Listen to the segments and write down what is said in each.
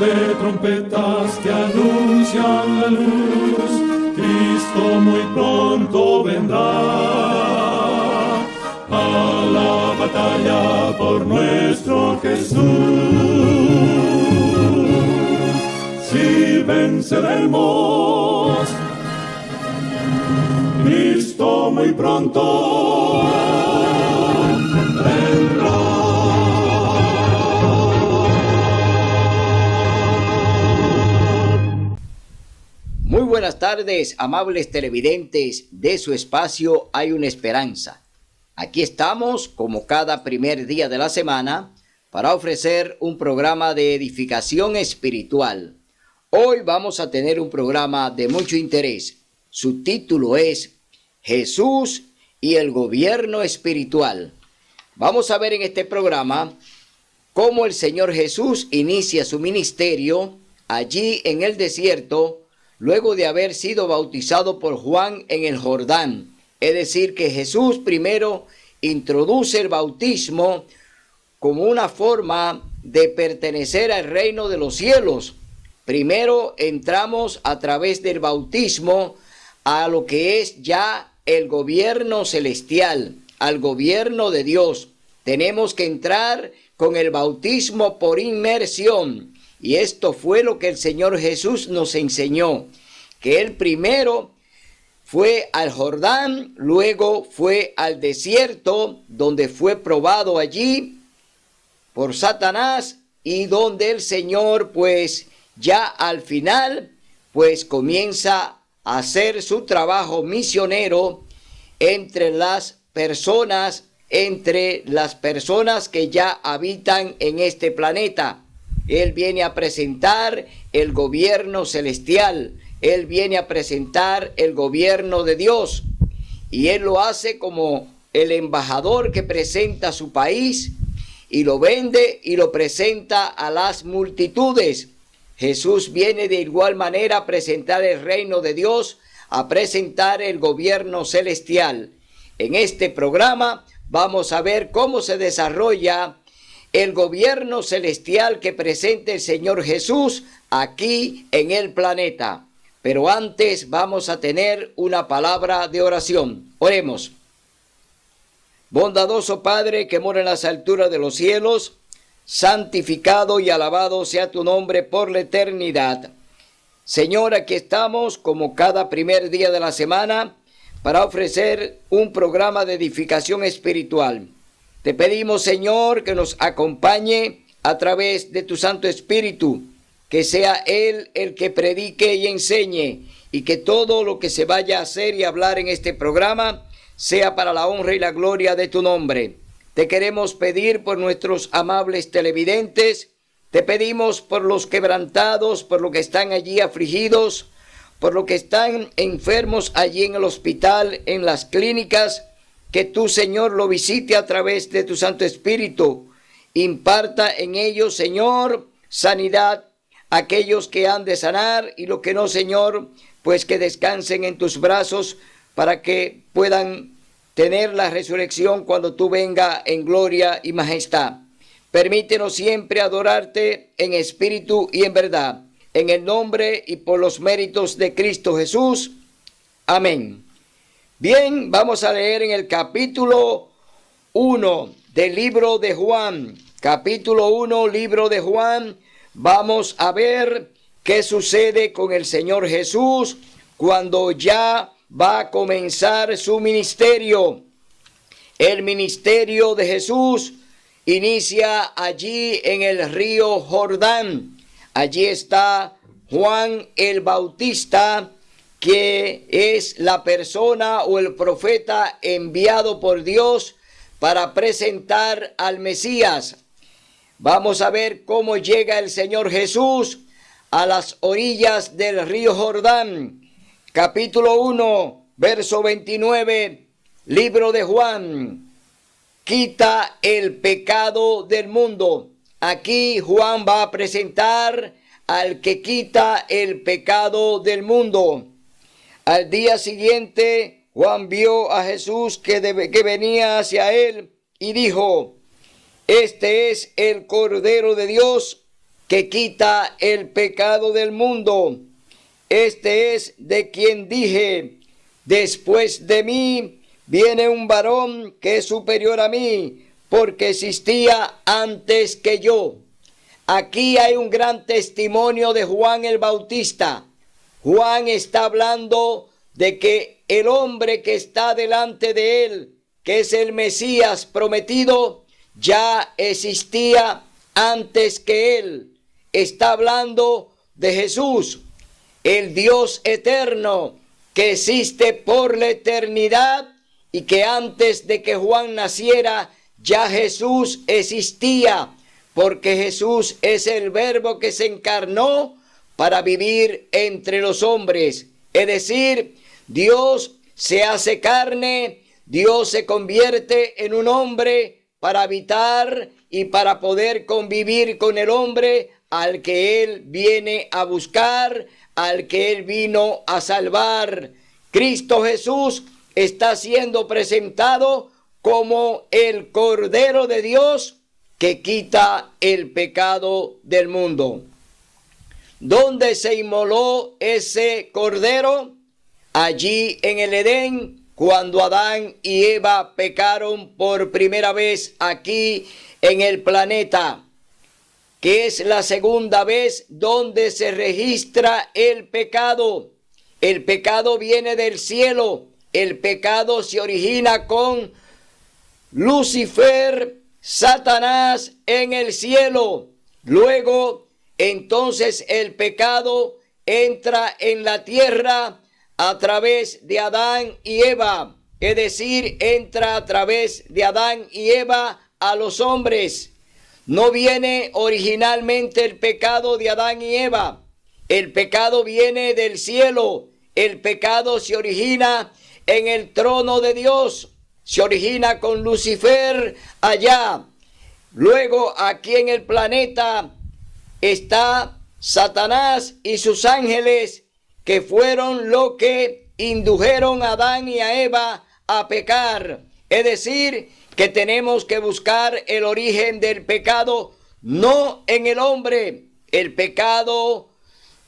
de trompetas que anuncian la luz, Cristo muy pronto vendrá a la batalla por nuestro Jesús. Si venceremos, Cristo muy pronto vendrá. Muy buenas tardes, amables televidentes de su espacio Hay una Esperanza. Aquí estamos, como cada primer día de la semana, para ofrecer un programa de edificación espiritual. Hoy vamos a tener un programa de mucho interés. Su título es Jesús y el gobierno espiritual. Vamos a ver en este programa cómo el Señor Jesús inicia su ministerio allí en el desierto, luego de haber sido bautizado por Juan en el Jordán. Es decir, que Jesús primero introduce el bautismo como una forma de pertenecer al reino de los cielos. Primero entramos a través del bautismo a lo que es ya el gobierno celestial, al gobierno de Dios. Tenemos que entrar con el bautismo por inmersión. Y esto fue lo que el Señor Jesús nos enseñó, que Él primero fue al Jordán, luego fue al desierto, donde fue probado allí por Satanás, y donde el Señor pues ya al final pues comienza a hacer su trabajo misionero entre las personas que ya habitan en este planeta. Él viene a presentar el gobierno celestial, Él viene a presentar el gobierno de Dios, y Él lo hace como el embajador que presenta su país y lo vende y lo presenta a las multitudes. Jesús viene de igual manera a presentar el reino de Dios, a presentar el gobierno celestial. En este programa vamos a ver cómo se desarrolla el gobierno celestial que presenta el Señor Jesús aquí en el planeta. Pero antes vamos a tener una palabra de oración. Oremos. Bondadoso Padre que mora en las alturas de los cielos, santificado y alabado sea tu nombre por la eternidad. Señor, aquí estamos como cada primer día de la semana para ofrecer un programa de edificación espiritual. Te pedimos, Señor, que nos acompañe a través de tu Santo Espíritu, que sea Él el que predique y enseñe, y que todo lo que se vaya a hacer y hablar en este programa sea para la honra y la gloria de tu nombre. Te queremos pedir por nuestros amables televidentes, te pedimos por los quebrantados, por los que están allí afligidos, por los que están enfermos allí en el hospital, en las clínicas, que tú, Señor, lo visite a través de tu Santo Espíritu. Imparta en ellos, Señor, sanidad, aquellos que han de sanar, y los que no, Señor, pues que descansen en tus brazos para que puedan tener la resurrección cuando tú venga en gloria y majestad. Permítenos siempre adorarte en espíritu y en verdad, en el nombre y por los méritos de Cristo Jesús. Amén. Bien, vamos a leer en el capítulo 1 del libro de Juan. Capítulo 1, libro de Juan. Vamos a ver qué sucede con el Señor Jesús cuando ya va a comenzar su ministerio. El ministerio de Jesús inicia allí en el río Jordán. Allí está Juan el Bautista, que es la persona o el profeta enviado por Dios para presentar al Mesías. Vamos a ver cómo llega el Señor Jesús a las orillas del río Jordán. Capítulo 1, verso 29, libro de Juan. Quita el pecado del mundo. Aquí Juan va a presentar al que quita el pecado del mundo. Al día siguiente, Juan vio a Jesús que venía hacia él y dijo: Este es el Cordero de Dios que quita el pecado del mundo. Este es de quien dije, después de mí viene un varón que es superior a mí, porque existía antes que yo. Aquí hay un gran testimonio de Juan el Bautista. Juan está hablando de que el hombre que está delante de él, que es el Mesías prometido, ya existía antes que él. Está hablando de Jesús, el Dios eterno, que existe por la eternidad y que antes de que Juan naciera, ya Jesús existía, porque Jesús es el Verbo que se encarnó para vivir entre los hombres. Es decir, Dios se hace carne, Dios se convierte en un hombre para habitar y para poder convivir con el hombre al que Él viene a buscar, al que Él vino a salvar. Cristo Jesús está siendo presentado como el Cordero de Dios que quita el pecado del mundo. ¿Dónde se inmoló ese Cordero? Allí en el Edén, cuando Adán y Eva pecaron por primera vez aquí en el planeta, que es la segunda vez donde se registra el pecado. El pecado viene del cielo, el pecado se origina con Lucifer, Satanás en el cielo. Luego, entonces el pecado entra en la tierra a través de Adán y Eva. Es decir, entra a través de Adán y Eva a los hombres. No viene originalmente el pecado de Adán y Eva. El pecado viene del cielo. El pecado se origina en el trono de Dios. Se origina con Lucifer allá. Luego aquí en el planeta está Satanás y sus ángeles, que fueron lo que indujeron a Adán y a Eva a pecar. Es decir, que tenemos que buscar el origen del pecado, no en el hombre. El pecado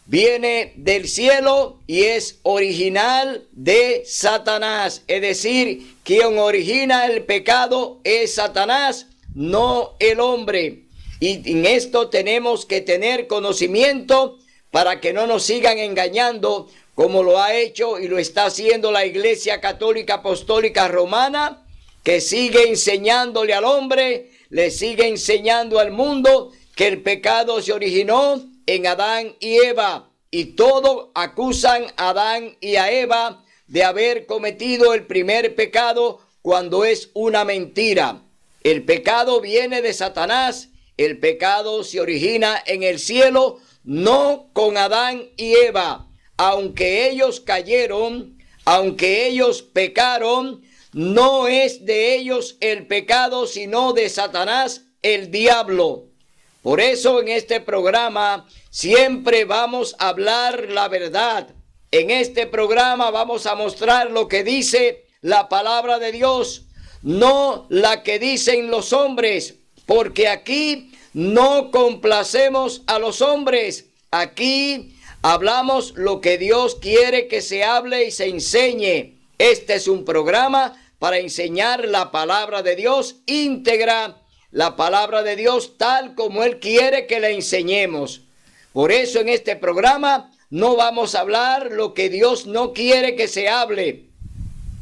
viene del cielo y es original de Satanás. Es decir, quien origina el pecado es Satanás, no el hombre. Y en esto tenemos que tener conocimiento para que no nos sigan engañando, como lo ha hecho y lo está haciendo la Iglesia Católica Apostólica Romana, que sigue enseñándole al hombre, le sigue enseñando al mundo que el pecado se originó en Adán y Eva, y todos acusan a Adán y a Eva de haber cometido el primer pecado, cuando es una mentira. El pecado viene de Satanás, el pecado se origina en el cielo, no con Adán y Eva. Aunque ellos cayeron, aunque ellos pecaron, no es de ellos el pecado, sino de Satanás, el diablo. Por eso en este programa siempre vamos a hablar la verdad. En este programa vamos a mostrar lo que dice la palabra de Dios, no la que dicen los hombres, porque aquí no complacemos a los hombres. Aquí hablamos lo que Dios quiere que se hable y se enseñe. Este es un programa para enseñar la palabra de Dios íntegra, la palabra de Dios tal como Él quiere que la enseñemos. Por eso en este programa no vamos a hablar lo que Dios no quiere que se hable.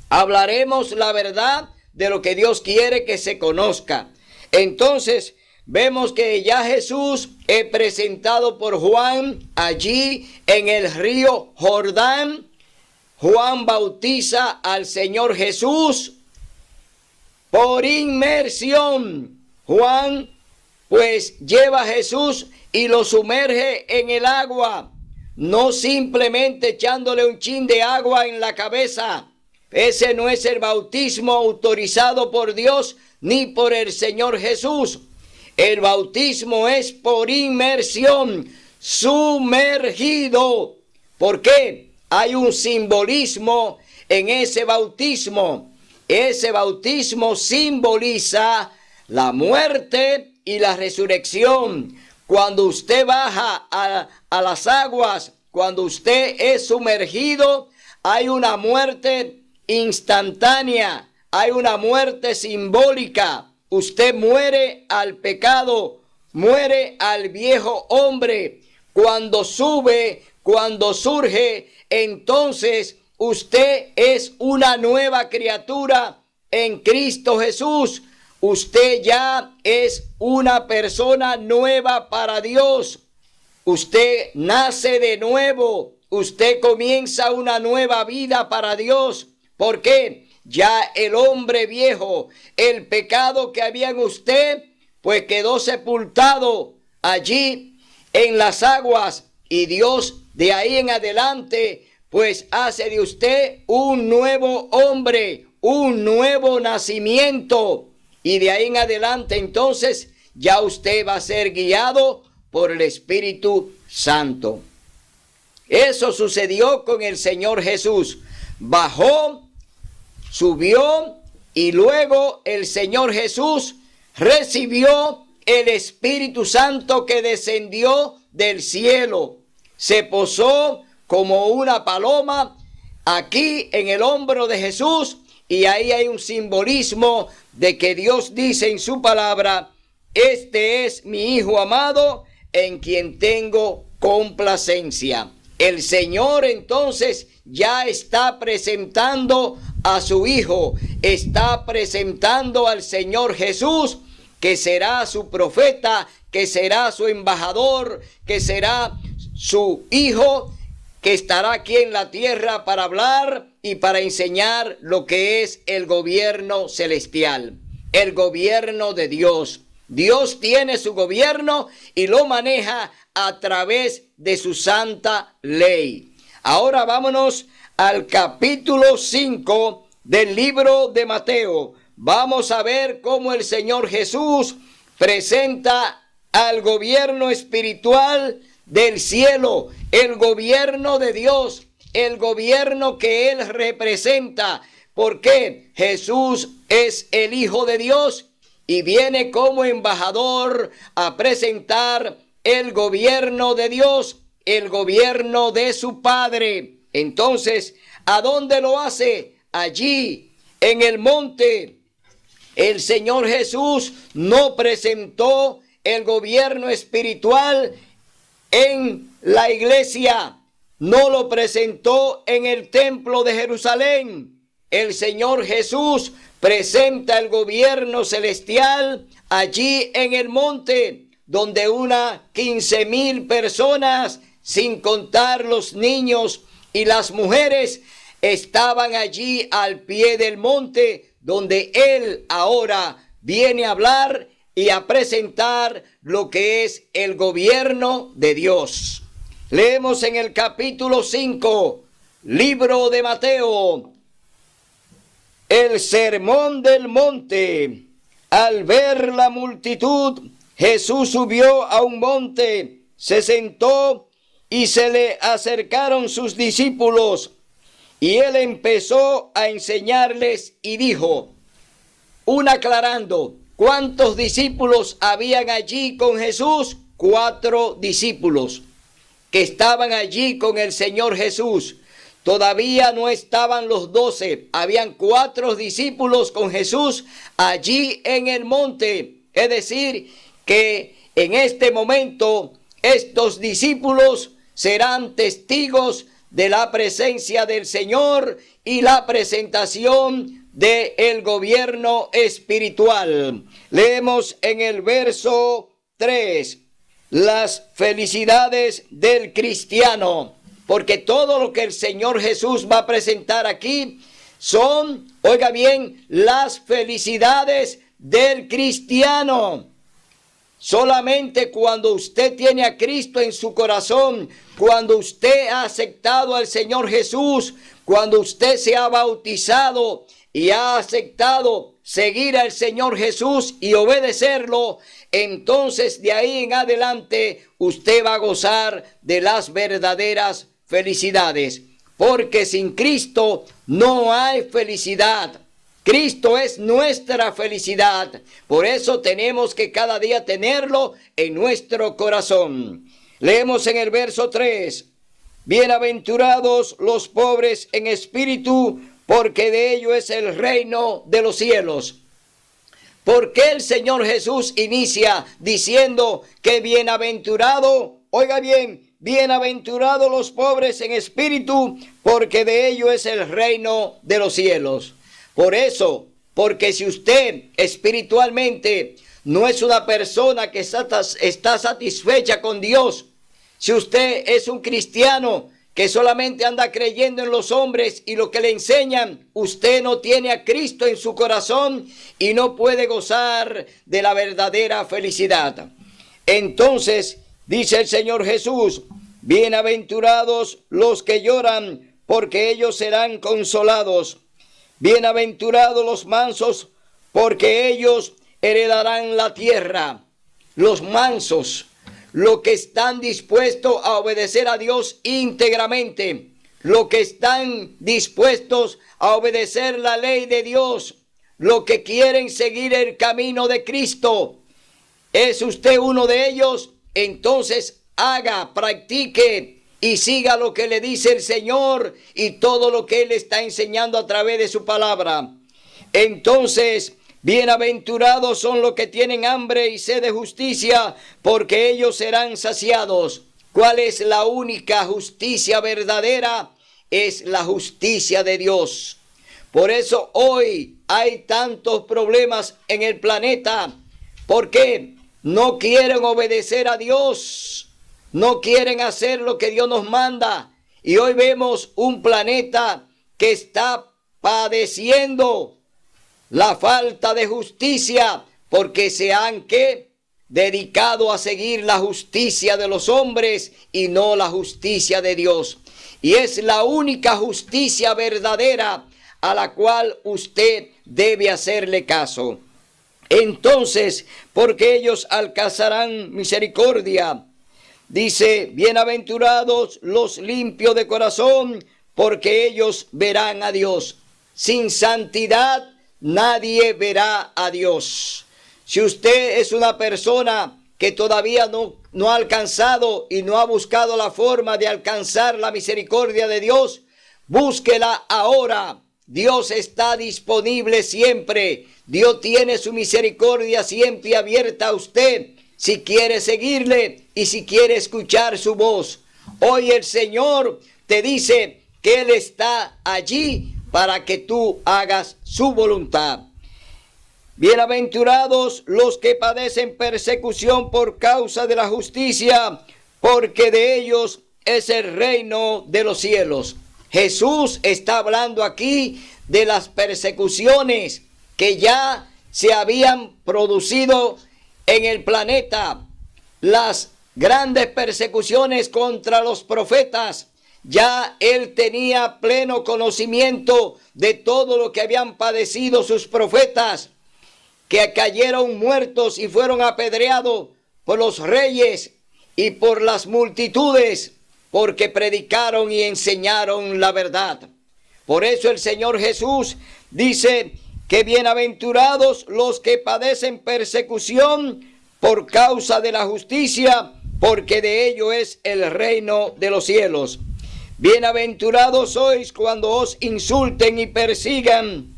Hablaremos la verdad de lo que Dios quiere que se conozca. Entonces, vemos que ya Jesús es presentado por Juan allí en el río Jordán. Juan bautiza al Señor Jesús por inmersión. Juan pues lleva a Jesús y lo sumerge en el agua, no simplemente echándole un chin de agua en la cabeza. Ese no es el bautismo autorizado por Dios ni por el Señor Jesús. El bautismo es por inmersión, sumergido. ¿Por qué? Hay un simbolismo en ese bautismo. Ese bautismo simboliza la muerte y la resurrección. cuando usted baja a las aguas, cuando usted es sumergido, hay una muerte instantánea, hay una muerte simbólica. Usted muere al pecado, muere al viejo hombre. Cuando sube, cuando surge, entonces usted es una nueva criatura en Cristo Jesús. Usted ya es una persona nueva para Dios. Usted nace de nuevo. Usted comienza una nueva vida para Dios. ¿Por qué? Ya el hombre viejo, el pecado que había en usted, pues quedó sepultado allí en las aguas. Y Dios de ahí en adelante, pues hace de usted un nuevo hombre, un nuevo nacimiento. Y de ahí en adelante entonces ya usted va a ser guiado por el Espíritu Santo. Eso sucedió con el Señor Jesús. Bajó, subió y luego el Señor Jesús recibió el Espíritu Santo que descendió del cielo. Se posó como una paloma aquí en el hombro de Jesús, y ahí hay un simbolismo de que Dios dice en su palabra: este es mi Hijo amado en quien tengo complacencia. El Señor entonces ya está presentando a su Hijo, está presentando al Señor Jesús, que será su profeta, que será su embajador, que será su Hijo, que estará aquí en la tierra para hablar y para enseñar lo que es el gobierno celestial, el gobierno de Dios. Dios tiene su gobierno y lo maneja a través de su santa ley. Ahora vámonos al capítulo 5 del libro de Mateo. Vamos a ver cómo el Señor Jesús presenta al gobierno espiritual del cielo, el gobierno de Dios, el gobierno que Él representa. Porque Jesús es el Hijo de Dios y viene como embajador a presentar el gobierno de Dios, el gobierno de su Padre. Entonces, ¿a dónde lo hace? Allí, en el monte. El Señor Jesús no presentó el gobierno espiritual en la iglesia, no lo presentó en el templo de Jerusalén. El Señor Jesús presenta el gobierno celestial allí en el monte, donde unas 15,000 personas, sin contar los niños y las mujeres, estaban allí al pie del monte, donde Él ahora viene a hablar y a presentar lo que es el gobierno de Dios. Leemos en el capítulo 5, libro de Mateo, el sermón del monte. Al ver la multitud, Jesús subió a un monte, se sentó y se le acercaron sus discípulos. Y él empezó a enseñarles y dijo, aclarando, ¿cuántos discípulos habían allí con Jesús? 4 discípulos que estaban allí con el Señor Jesús. Todavía no estaban los 12, habían 4 discípulos con Jesús allí en el monte. Es decir, que en este momento estos discípulos serán testigos de la presencia del Señor y la presentación del gobierno espiritual. Leemos en el verso 3, las felicidades del cristiano, porque todo lo que el Señor Jesús va a presentar aquí son, oiga bien, las felicidades del cristiano. Solamente cuando usted tiene a Cristo en su corazón, cuando usted ha aceptado al Señor Jesús, cuando usted se ha bautizado y ha aceptado seguir al Señor Jesús y obedecerlo, entonces de ahí en adelante usted va a gozar de las verdaderas felicidades. Porque sin Cristo no hay felicidad. Cristo es nuestra felicidad. Por eso tenemos que cada día tenerlo en nuestro corazón. Leemos en el verso 3. Bienaventurados los pobres en espíritu, porque de ellos es el reino de los cielos. ¿Por qué el Señor Jesús inicia diciendo que bienaventurado, oiga bien, bienaventurados los pobres en espíritu, porque de ellos es el reino de los cielos? Por eso, porque si usted espiritualmente no es una persona que está satisfecha con Dios, si usted es un cristiano que solamente anda creyendo en los hombres y lo que le enseñan, usted no tiene a Cristo en su corazón y no puede gozar de la verdadera felicidad. Entonces, dice el Señor Jesús, bienaventurados los que lloran, porque ellos serán consolados. Bienaventurados los mansos, porque ellos heredarán la tierra. Los mansos, los que están dispuestos a obedecer a Dios íntegramente, los que están dispuestos a obedecer la ley de Dios, los que quieren seguir el camino de Cristo. ¿Es usted uno de ellos? Entonces haga, practique y siga lo que le dice el Señor y todo lo que Él está enseñando a través de su palabra. Entonces, bienaventurados son los que tienen hambre y sed de justicia, porque ellos serán saciados. ¿Cuál es la única justicia verdadera? Es la justicia de Dios. Por eso hoy hay tantos problemas en el planeta. ¿Por qué? No quieren obedecer a Dios. No quieren hacer lo que Dios nos manda. Y hoy vemos un planeta que está padeciendo la falta de justicia, porque se han dedicado a seguir la justicia de los hombres y no la justicia de Dios. Y es la única justicia verdadera a la cual usted debe hacerle caso. Entonces, porque ellos alcanzarán misericordia. Dice, bienaventurados los limpios de corazón, porque ellos verán a Dios. Sin santidad nadie verá a Dios. Si usted es una persona que todavía no ha alcanzado y no ha buscado la forma de alcanzar la misericordia de Dios, búsquela ahora. Dios está disponible siempre. Dios tiene su misericordia siempre abierta a usted, si quiere seguirle y si quiere escuchar su voz. Hoy el Señor te dice que Él está allí para que tú hagas su voluntad. Bienaventurados los que padecen persecución por causa de la justicia, porque de ellos es el reino de los cielos. Jesús está hablando aquí de las persecuciones que ya se habían producido en el planeta. Las grandes persecuciones contra los profetas. Ya él tenía pleno conocimiento de todo lo que habían padecido sus profetas, que cayeron muertos y fueron apedreados por los reyes y por las multitudes, porque predicaron y enseñaron la verdad. Por eso el Señor Jesús dice que bienaventurados los que padecen persecución por causa de la justicia, porque de ello es el reino de los cielos. Bienaventurados sois cuando os insulten y persigan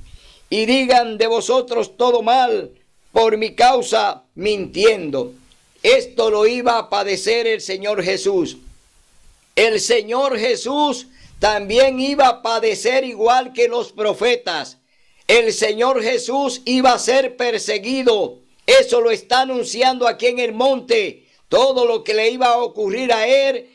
y digan de vosotros todo mal por mi causa, mintiendo. Esto lo iba a padecer el Señor Jesús. El Señor Jesús también iba a padecer igual que los profetas. El Señor Jesús iba a ser perseguido. Eso lo está anunciando aquí en el monte. Todo lo que le iba a ocurrir a él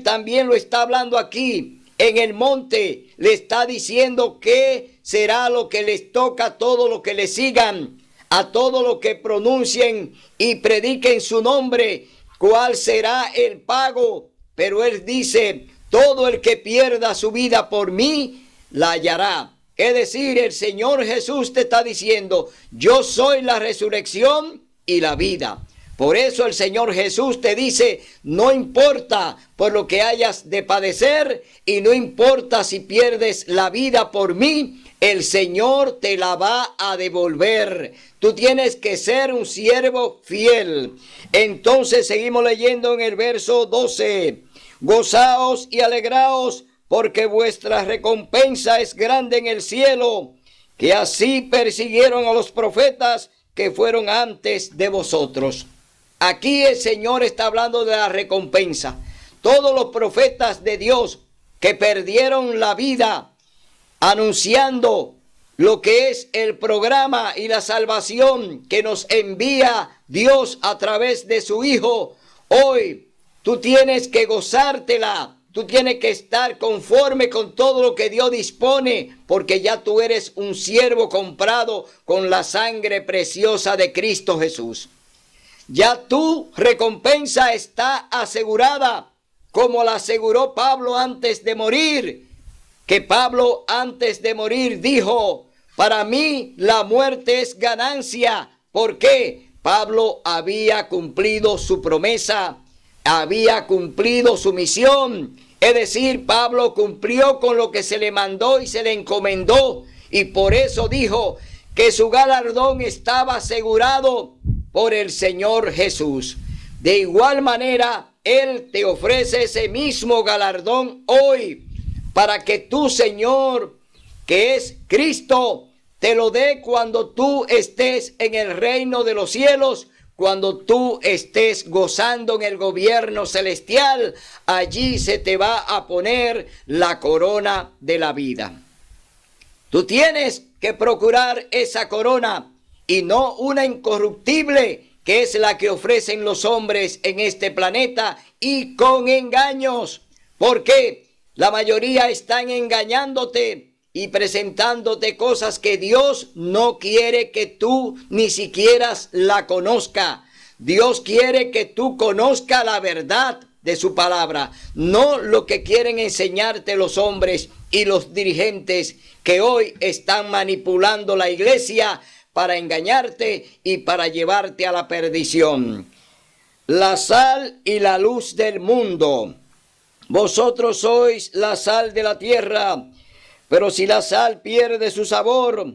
también lo está hablando aquí en el monte. Le está diciendo que será lo que les toca a todos los que le sigan, a todos los que pronuncien y prediquen su nombre, cuál será el pago. Pero él dice, todo el que pierda su vida por mí, la hallará. Es decir, el Señor Jesús te está diciendo, yo soy la resurrección y la vida. Por eso el Señor Jesús te dice, no importa por lo que hayas de padecer y no importa si pierdes la vida por mí, el Señor te la va a devolver. Tú tienes que ser un siervo fiel. Entonces seguimos leyendo en el verso 12. Gozaos y alegraos, porque vuestra recompensa es grande en el cielo, que así persiguieron a los profetas que fueron antes de vosotros. Aquí el Señor está hablando de la recompensa. Todos los profetas de Dios que perdieron la vida anunciando lo que es el programa y la salvación que nos envía Dios a través de su Hijo, hoy tú tienes que gozártela. Tú tienes que estar conforme con todo lo que Dios dispone, porque ya tú eres un siervo comprado con la sangre preciosa de Cristo Jesús. Ya tu recompensa está asegurada, como la aseguró Pablo antes de morir. Que Pablo antes de morir dijo, para mí la muerte es ganancia. ¿Por qué? Pablo había cumplido su promesa, había cumplido su misión. Es decir, Pablo cumplió con lo que se le mandó y se le encomendó. Y por eso dijo que su galardón estaba asegurado por el Señor Jesús. De igual manera, Él te ofrece ese mismo galardón hoy, para que tu Señor, que es Cristo, te lo dé cuando tú estés en el reino de los cielos, cuando tú estés gozando en el gobierno celestial. Allí se te va a poner la corona de la vida. Tú tienes que procurar esa corona y no una incorruptible, que es la que ofrecen los hombres en este planeta y con engaños. ¿Por qué? La mayoría están engañándote y presentándote cosas que Dios no quiere que tú ni siquiera la conozcas. Dios quiere que tú conozcas la verdad de su palabra, no lo que quieren enseñarte los hombres y los dirigentes que hoy están manipulando la iglesia para engañarte y para llevarte a la perdición. La sal y la luz del mundo. Vosotros sois la sal de la tierra, pero si la sal pierde su sabor,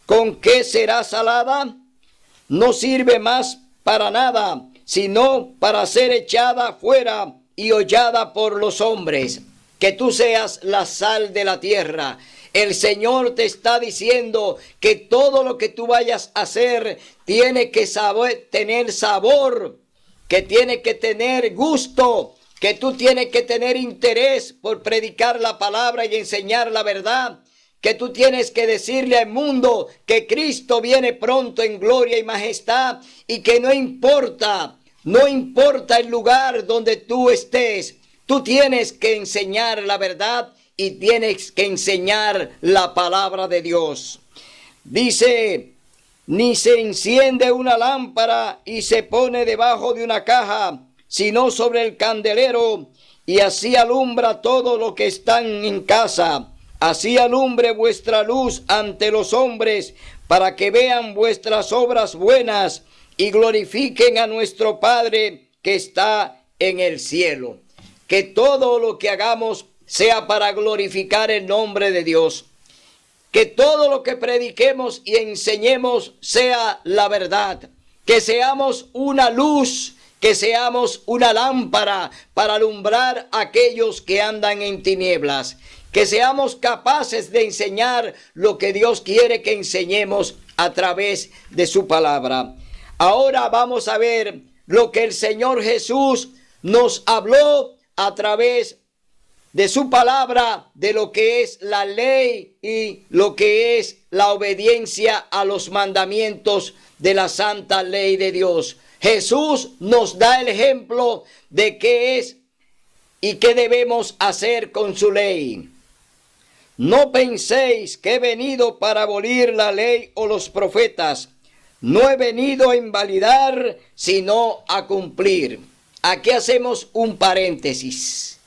¿con qué será salada? No sirve más para nada, sino para ser echada fuera y hollada por los hombres. Que tú seas la sal de la tierra. El Señor te está diciendo que todo lo que tú vayas a hacer tiene que tener sabor, que tiene que tener gusto, que tú tienes que tener interés por predicar la palabra y enseñar la verdad, que tú tienes que decirle al mundo que Cristo viene pronto en gloria y majestad y que no importa el lugar donde tú estés, tú tienes que enseñar la verdad y tienes que enseñar la palabra de Dios. Dice, ni se enciende una lámpara y se pone debajo de una caja, sino sobre el candelero, y así alumbra todo lo que están en casa. Así alumbre vuestra luz ante los hombres, para que vean vuestras obras buenas y glorifiquen a nuestro Padre que está en el cielo. Que todo lo que hagamos sea para glorificar el nombre de Dios. Que todo lo que prediquemos y enseñemos sea la verdad. Que seamos una luz, que seamos una lámpara para alumbrar a aquellos que andan en tinieblas. Que seamos capaces de enseñar lo que Dios quiere que enseñemos a través de su palabra. Ahora vamos a ver lo que el Señor Jesús nos habló a través de su palabra, de lo que es la ley y lo que es la obediencia a los mandamientos de la santa ley de Dios. Jesús nos da el ejemplo de qué es y qué debemos hacer con su ley. No penséis que he venido para abolir la ley o los profetas. No he venido a invalidar, sino a cumplir. Aquí hacemos un paréntesis.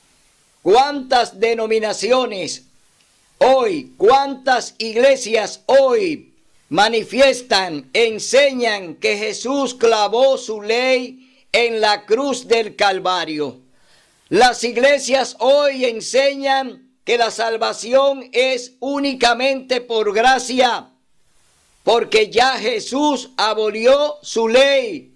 ¿Cuántas denominaciones hoy, cuántas iglesias hoy manifiestan, enseñan que Jesús clavó su ley en la cruz del Calvario. Las iglesias hoy enseñan que la salvación es únicamente por gracia, porque ya Jesús abolió su ley.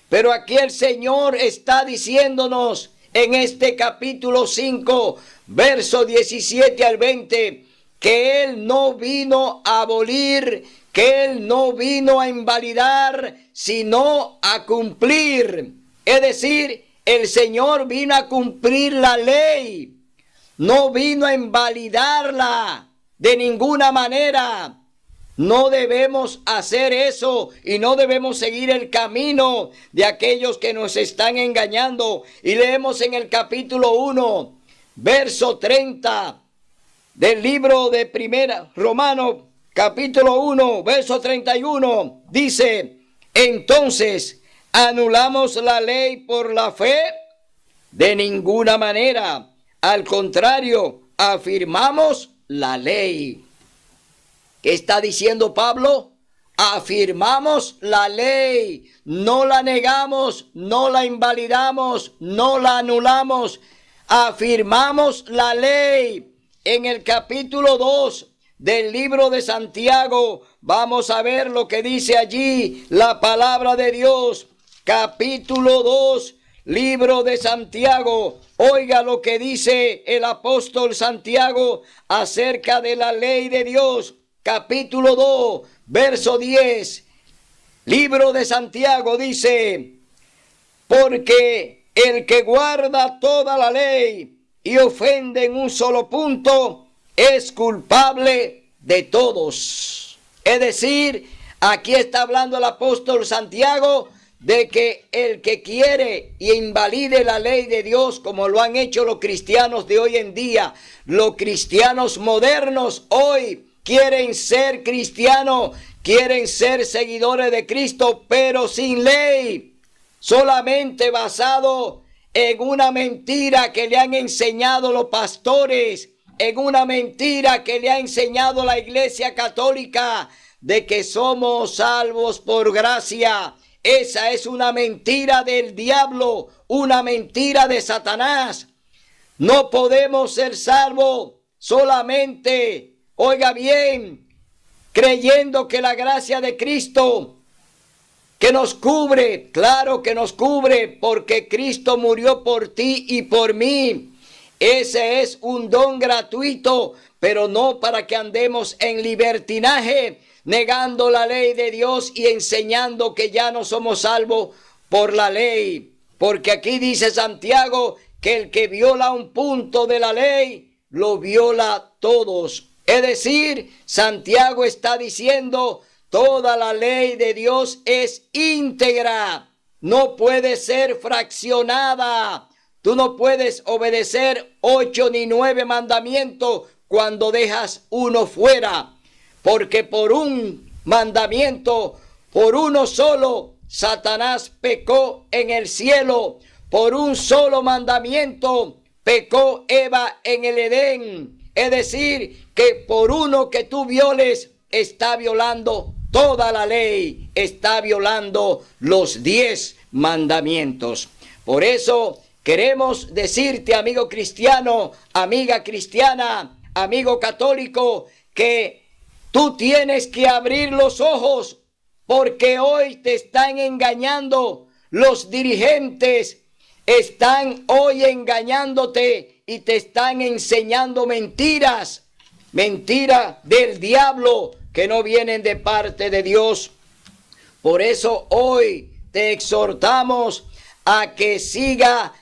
Pero aquí el Señor está diciéndonos en este capítulo 5, verso 17 al 20, que Él no vino a abolir, que Él no vino a invalidar, sino a cumplir. Es decir, el Señor vino a cumplir la ley, no vino a invalidarla de ninguna manera. No debemos hacer eso y no debemos seguir el camino de aquellos que nos están engañando. Y leemos en el capítulo 1, verso 30 del libro de Primera Romanos, capítulo 1, verso 31, dice: entonces, ¿anulamos la ley por la fe? De ninguna manera. Al contrario, afirmamos la ley. ¿Qué está diciendo Pablo? Afirmamos la ley, no la negamos, no la invalidamos, no la anulamos. Afirmamos la ley. En el capítulo 2 del libro de Santiago, vamos a ver lo que dice allí la palabra de Dios. Capítulo 2, libro de Santiago. Oiga lo que dice el apóstol Santiago acerca de la ley de Dios. Capítulo 2, verso 10. Libro de Santiago dice: porque el que guarda toda la ley y ofende en un solo punto es culpable de todos. Es decir, aquí está hablando el apóstol Santiago de que el que quiere y invalide la ley de Dios, como lo han hecho los cristianos de hoy en día, los cristianos modernos hoy quieren ser cristianos, quieren ser seguidores de Cristo, pero sin ley, solamente basado en una mentira que le han enseñado los pastores, en una mentira que le ha enseñado la Iglesia Católica, de que somos salvos por gracia. Esa es una mentira del diablo, una mentira de Satanás. No podemos ser salvos solamente, oiga bien, creyendo que la gracia de Cristo que nos cubre, claro que nos cubre, porque Cristo murió por ti y por mí. Ese es un don gratuito, pero no para que andemos en libertinaje, negando la ley de Dios y enseñando que ya no somos salvos por la ley. Porque aquí dice Santiago que el que viola un punto de la ley, lo viola todos. Es decir, Santiago está diciendo: toda la ley de Dios es íntegra, no puede ser fraccionada. Tú no puedes obedecer 8 ni 9 mandamientos cuando dejas uno fuera, porque por un mandamiento, por uno solo, Satanás pecó en el cielo. Por un solo mandamiento pecó Eva en el Edén. Es decir, que por uno que tú violes, está violando toda la ley, está violando los 10 mandamientos. Por eso queremos decirte, amigo cristiano, amiga cristiana, amigo católico, que tú tienes que abrir los ojos, porque hoy te están engañando. Los dirigentes están hoy engañándote y te están enseñando mentiras, mentiras del diablo que no vienen de parte de Dios. Por eso hoy te exhortamos a que siga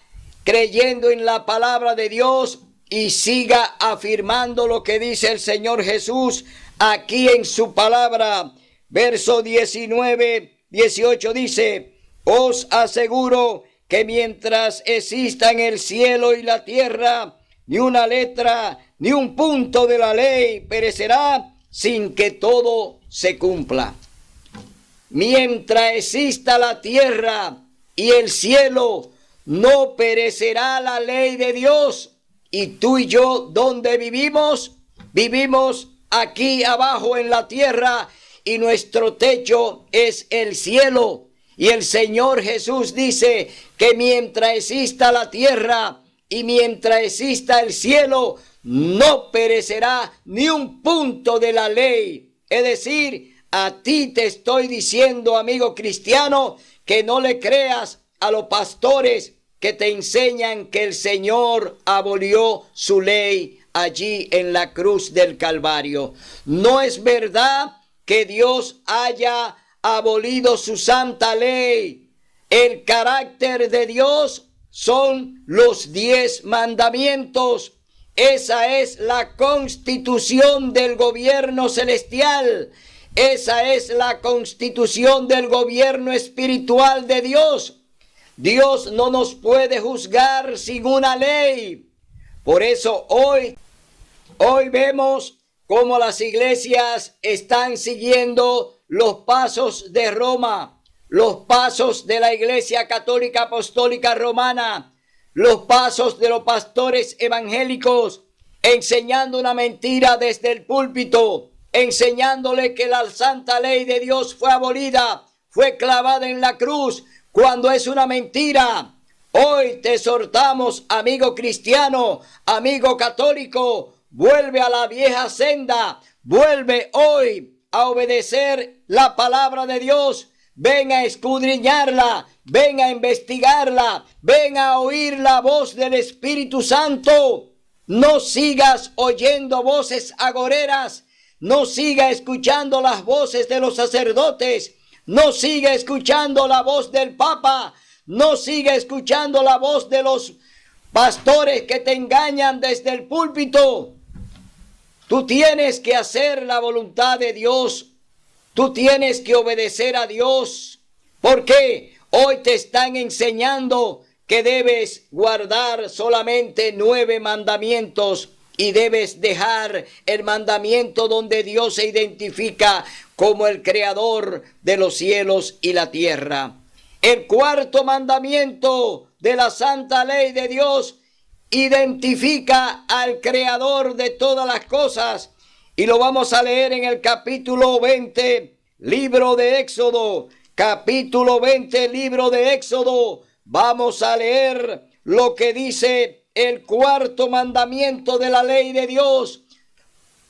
creyendo en la palabra de Dios y siga afirmando lo que dice el Señor Jesús aquí en su palabra. Verso 19, 18 dice: os aseguro que mientras exista en el cielo y la tierra, ni una letra, ni un punto de la ley perecerá sin que todo se cumpla. Mientras exista la tierra y el cielo, no perecerá la ley de Dios. Y tú y yo, ¿dónde vivimos? Vivimos aquí abajo en la tierra, y nuestro techo es el cielo. Y el Señor Jesús dice que mientras exista la tierra y mientras exista el cielo, no perecerá ni un punto de la ley. Es decir, a ti te estoy diciendo, amigo cristiano, que no le creas a los pastores que te enseñan que el Señor abolió su ley allí en la cruz del Calvario. No es verdad que Dios haya abolido su santa ley. El carácter de Dios son los 10 mandamientos. Esa es la constitución del gobierno celestial. Esa es la constitución del gobierno espiritual de Dios. Dios no nos puede juzgar sin una ley. Por eso hoy vemos cómo las iglesias están siguiendo los pasos de Roma, los pasos de la Iglesia Católica Apostólica Romana, los pasos de los pastores evangélicos, enseñando una mentira desde el púlpito, enseñándole que la santa ley de Dios fue abolida, fue clavada en la cruz, cuando es una mentira. Hoy te exhortamos, amigo cristiano, amigo católico, vuelve a la vieja senda, vuelve hoy a obedecer la palabra de Dios. Ven a escudriñarla, ven a investigarla, ven a oír la voz del Espíritu Santo. No sigas oyendo voces agoreras, no sigas escuchando las voces de los sacerdotes, no sigas escuchando la voz del Papa, no sigas escuchando la voz de los pastores que te engañan desde el púlpito. Tú tienes que hacer la voluntad de Dios. Tú tienes que obedecer a Dios. Porque hoy te están enseñando que debes guardar solamente 9 mandamientos y debes dejar el mandamiento donde Dios se identifica como el creador de los cielos y la tierra. El 4º mandamiento de la santa ley de Dios identifica al creador de todas las cosas, y lo vamos a leer en el capítulo 20, libro de Éxodo. Capítulo 20, libro de Éxodo. Vamos a leer lo que dice el 4º mandamiento de la ley de Dios.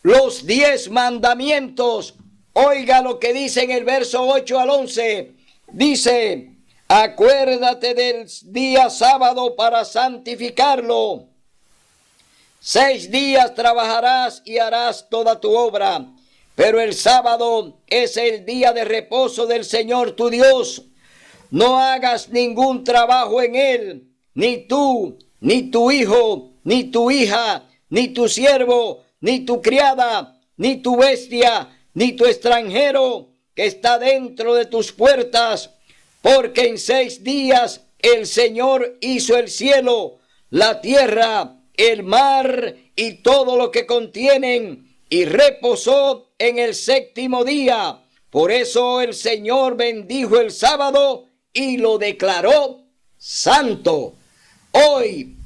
Los 10 mandamientos. Oiga lo que dice en el verso 8 al 11. Dice: acuérdate del día sábado para santificarlo. 6 días trabajarás y harás toda tu obra, pero el sábado es el día de reposo del Señor tu Dios. No hagas ningún trabajo en él, ni tú, ni tu hijo, ni tu hija, ni tu siervo, ni tu criada, ni tu bestia, ni tu extranjero que está dentro de tus puertas. Porque en 6 días el Señor hizo el cielo, la tierra, el mar y todo lo que contienen, y reposó en el 7º día. Por eso el Señor bendijo el sábado y lo declaró santo. Hoy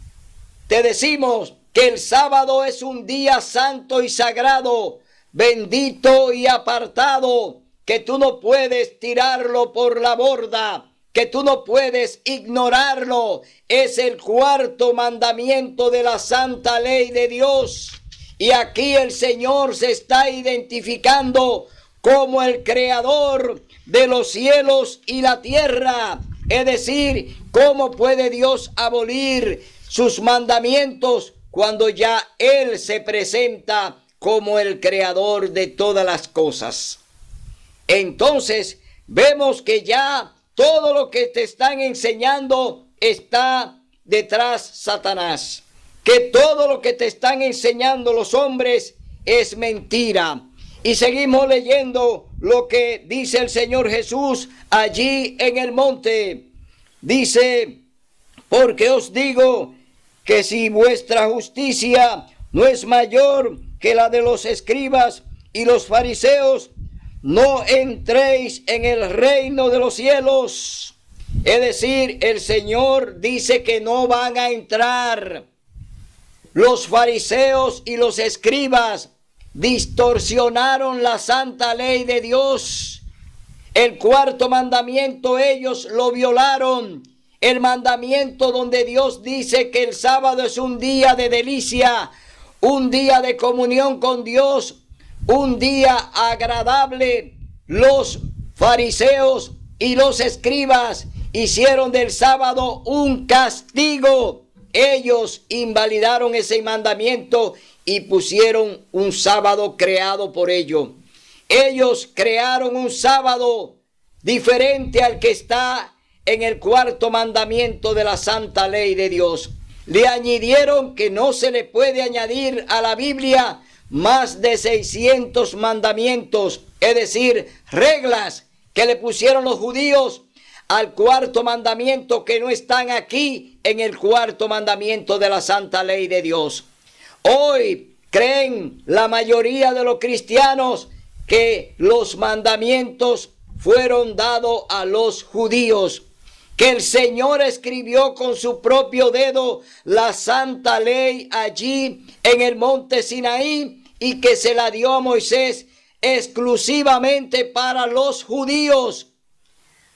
te decimos que el sábado es un día santo y sagrado, bendito y apartado, que tú no puedes tirarlo por la borda, que tú no puedes ignorarlo. Es el 4º mandamiento de la santa ley de Dios. Y aquí el Señor se está identificando como el creador de los cielos y la tierra. Es decir, ¿cómo puede Dios abolir sus mandamientos cuando ya Él se presenta como el creador de todas las cosas? Entonces vemos que ya todo lo que te están enseñando está detrás Satanás. Que todo lo que te están enseñando los hombres es mentira. Y seguimos leyendo lo que dice el Señor Jesús allí en el monte. Dice: porque os digo que si vuestra justicia no es mayor que la de los escribas y los fariseos, no entréis en el reino de los cielos. Es decir, el Señor dice que no van a entrar los fariseos y los escribas, distorsionaron la santa ley de Dios. El cuarto mandamiento ellos lo violaron. El mandamiento donde Dios dice que el sábado es un día de delicia, un día de comunión con Dios, un día agradable. Los fariseos y los escribas hicieron del sábado un castigo. Ellos invalidaron ese mandamiento y pusieron un sábado creado por ellos. Ellos crearon un sábado diferente al que está en el cuarto mandamiento de la santa ley de Dios. Le añadieron que no se le puede añadir a la Biblia más de 600 mandamientos, es decir, reglas que le pusieron los judíos al cuarto mandamiento, que no están aquí en el cuarto mandamiento de la santa ley de Dios. Hoy creen la mayoría de los cristianos que los mandamientos fueron dados a los judíos, que el Señor escribió con su propio dedo la santa ley allí en el monte Sinaí y que se la dio a Moisés exclusivamente para los judíos.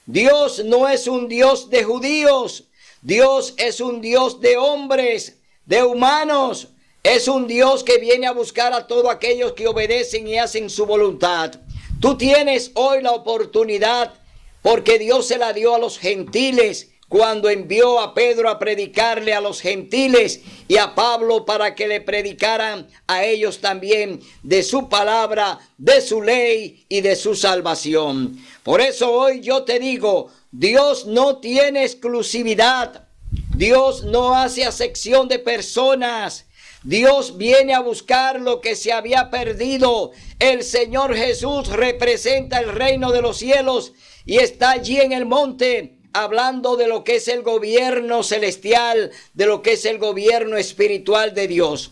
Dios no es un Dios de judíos, Dios es un Dios de hombres, de humanos. Es un Dios que viene a buscar a todos aquellos que obedecen y hacen su voluntad. Tú tienes hoy la oportunidad, porque Dios se la dio a los gentiles cuando envió a Pedro a predicarle a los gentiles y a Pablo para que le predicaran a ellos también de su palabra, de su ley y de su salvación. Por eso hoy yo te digo, Dios no tiene exclusividad. Dios no hace acepción de personas. Dios viene a buscar lo que se había perdido. El Señor Jesús representa el reino de los cielos y está allí en el monte hablando de lo que es el gobierno celestial, de lo que es el gobierno espiritual de Dios.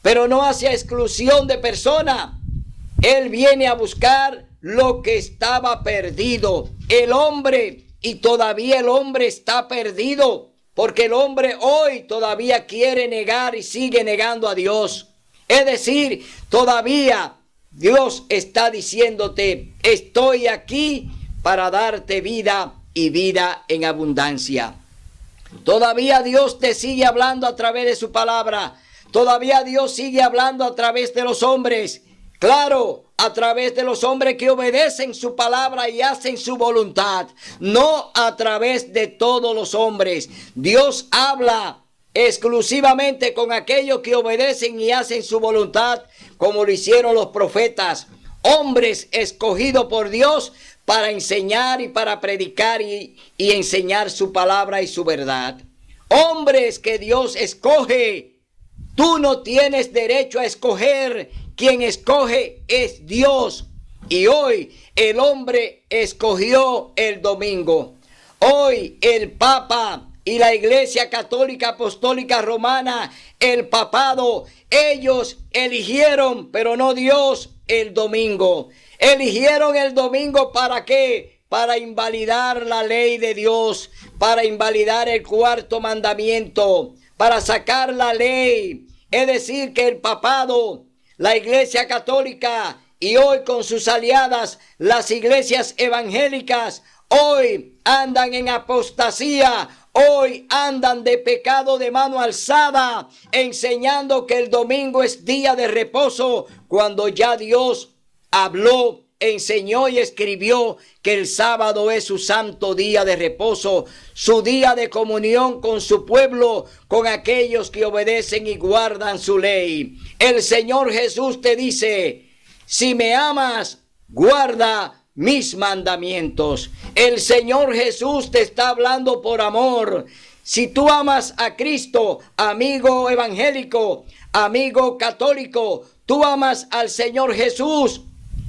Pero no hace exclusión de persona. Él viene a buscar lo que estaba perdido. El hombre, y todavía el hombre está perdido, porque el hombre hoy todavía quiere negar y sigue negando a Dios. Es decir, todavía Dios está diciéndote, estoy aquí para darte vida y vida en abundancia. Todavía Dios te sigue hablando a través de su palabra. Todavía Dios sigue hablando a través de los hombres. Claro, a través de los hombres que obedecen su palabra y hacen su voluntad. No a través de todos los hombres. Dios habla exclusivamente con aquellos que obedecen y hacen su voluntad, como lo hicieron los profetas. Hombres escogidos por Dios para enseñar y para predicar y enseñar su palabra y su verdad. Hombres que Dios escoge. Tú no tienes derecho a escoger. Quien escoge es Dios. Y hoy el hombre escogió el domingo. Hoy el Papa y la Iglesia Católica Apostólica Romana, el papado, ellos eligieron, pero no Dios, el domingo. Eligieron el domingo, ¿para qué? Para invalidar la ley de Dios, para invalidar el cuarto mandamiento, para sacar la ley. Es decir, que el papado, la Iglesia Católica y hoy con sus aliadas, las iglesias evangélicas, hoy andan en apostasía, hoy andan de pecado de mano alzada, enseñando que el domingo es día de reposo, cuando ya Dios habló, enseñó y escribió que el sábado es su santo día de reposo, su día de comunión con su pueblo, con aquellos que obedecen y guardan su ley. El Señor Jesús te dice, si me amas, guarda mis mandamientos. El Señor Jesús te está hablando por amor. Si tú amas a Cristo, amigo evangélico, amigo católico, tú amas al Señor Jesús,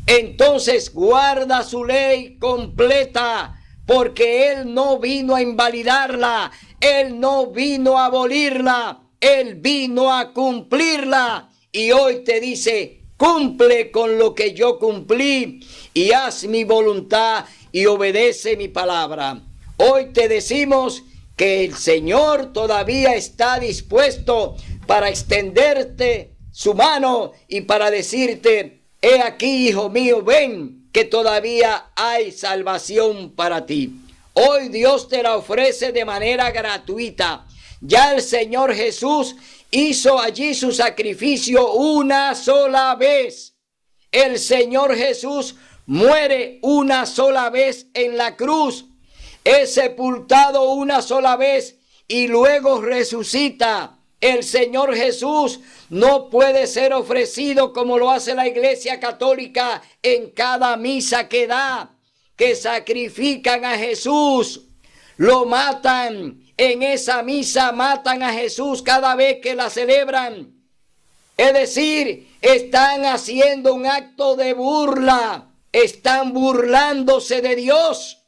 entonces guarda su ley completa, porque Él no vino a invalidarla, Él no vino a abolirla, Él vino a cumplirla. Y hoy te dice, cumple con lo que yo cumplí y haz mi voluntad y obedece mi palabra. Hoy te decimos que el Señor todavía está dispuesto para extenderte su mano y para decirte: he aquí, hijo mío, ven, que todavía hay salvación para ti. Hoy Dios te la ofrece de manera gratuita. Ya el Señor Jesús hizo allí su sacrificio una sola vez. El Señor Jesús muere una sola vez en la cruz. Es sepultado una sola vez y luego resucita. El Señor Jesús no puede ser ofrecido como lo hace la Iglesia Católica en cada misa que da, que sacrifican a Jesús, lo matan. En esa misa matan a Jesús cada vez que la celebran. Es decir, están haciendo un acto de burla, están burlándose de Dios.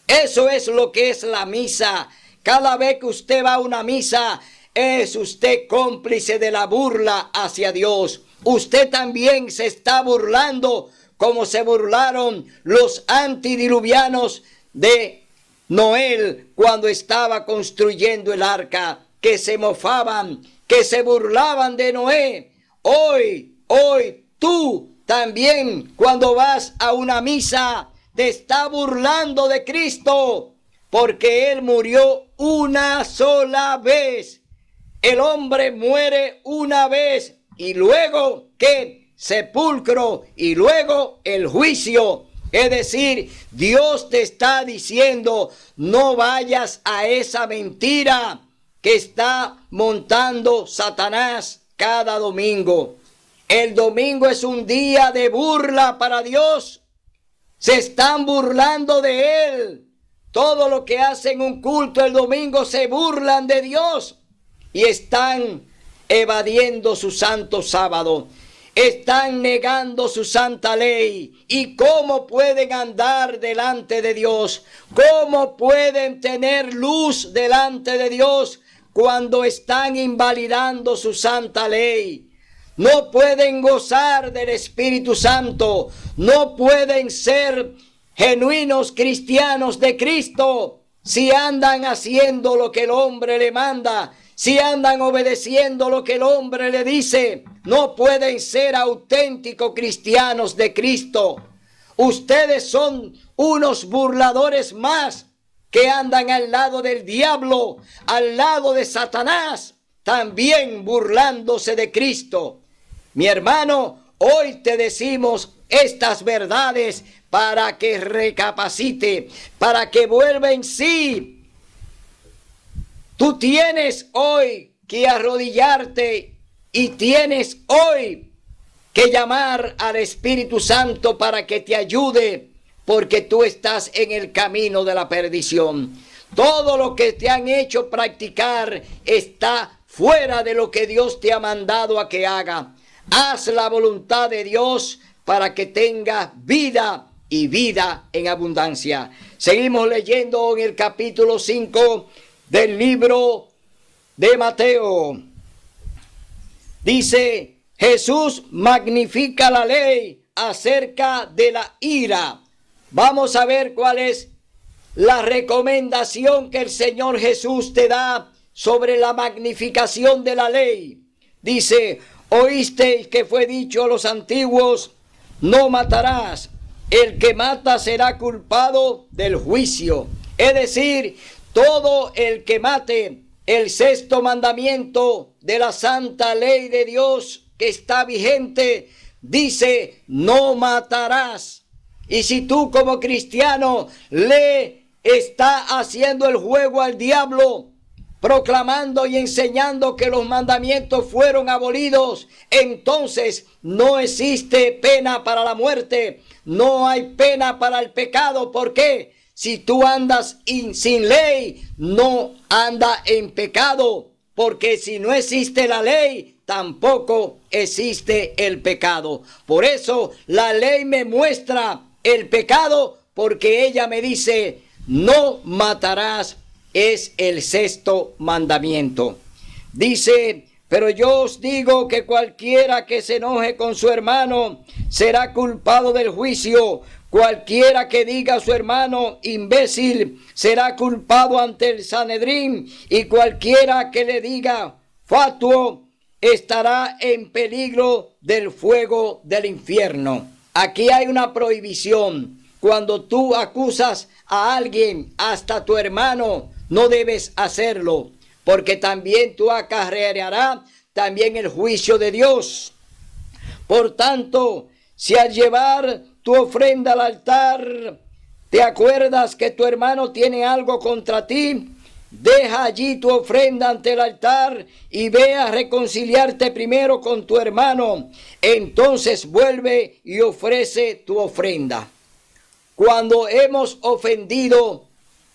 Eso es lo que es la misa. Cada vez que usted va a una misa, es usted cómplice de la burla hacia Dios. Usted también se está burlando como se burlaron los antidiluvianos de Noé cuando estaba construyendo el arca, que se mofaban, que se burlaban de Noé. Hoy tú también, cuando vas a una misa, te está burlando de Cristo, porque Él murió una sola vez. El hombre muere una vez y luego, ¿qué? Sepulcro y luego el juicio. Es decir, Dios te está diciendo: no vayas a esa mentira que está montando Satanás cada domingo. El domingo es un día de burla para Dios. Se están burlando de Él. Todo lo que hacen un culto el domingo se burlan de Dios y están evadiendo su santo sábado. Están negando su santa ley. ¿Y cómo pueden andar delante de Dios? ¿Cómo pueden tener luz delante de Dios cuando están invalidando su santa ley? No pueden gozar del Espíritu Santo. No pueden ser genuinos cristianos de Cristo si andan haciendo lo que el hombre le manda, si andan obedeciendo lo que el hombre le dice. No pueden ser auténticos cristianos de Cristo. Ustedes son unos burladores más que andan al lado del diablo, al lado de Satanás, también burlándose de Cristo. Mi hermano, hoy te decimos estas verdades para que recapacite, para que vuelva en sí. Tú tienes hoy que arrodillarte y tienes hoy que llamar al Espíritu Santo para que te ayude, porque tú estás en el camino de la perdición. Todo lo que te han hecho practicar está fuera de lo que Dios te ha mandado a que haga. Haz la voluntad de Dios para que tengas vida y vida en abundancia. Seguimos leyendo en el capítulo 5 del libro de Mateo. Dice: Jesús magnifica la ley acerca de la ira. Vamos a ver cuál es la recomendación que el Señor Jesús te da sobre la magnificación de la ley. Dice: oísteis que fue dicho a los antiguos: no matarás. El que mata será culpado del juicio. Es decir, todo el que mate, el sexto mandamiento de la santa ley de Dios que está vigente, dice: no matarás. Y si tú como cristiano le estás haciendo el juego al diablo, proclamando y enseñando que los mandamientos fueron abolidos, entonces no existe pena para la muerte, no hay pena para el pecado. ¿Por qué? Si tú andas sin ley, no anda en pecado, porque si no existe la ley, tampoco existe el pecado. Por eso la ley me muestra el pecado, porque ella me dice: no matarás. Es el sexto mandamiento. Dice: pero yo os digo que cualquiera que se enoje con su hermano será culpado del juicio. Cualquiera que diga a su hermano imbécil será culpado ante el Sanedrín. Y cualquiera que le diga fatuo estará en peligro del fuego del infierno. Aquí hay una prohibición. Cuando tú acusas a alguien, hasta tu hermano, no debes hacerlo, porque también tú acarrearás también el juicio de Dios. Por tanto, si al llevar tu ofrenda al altar, te acuerdas que tu hermano tiene algo contra ti, deja allí tu ofrenda ante el altar y ve a reconciliarte primero con tu hermano. Entonces vuelve y ofrece tu ofrenda. Cuando hemos ofendido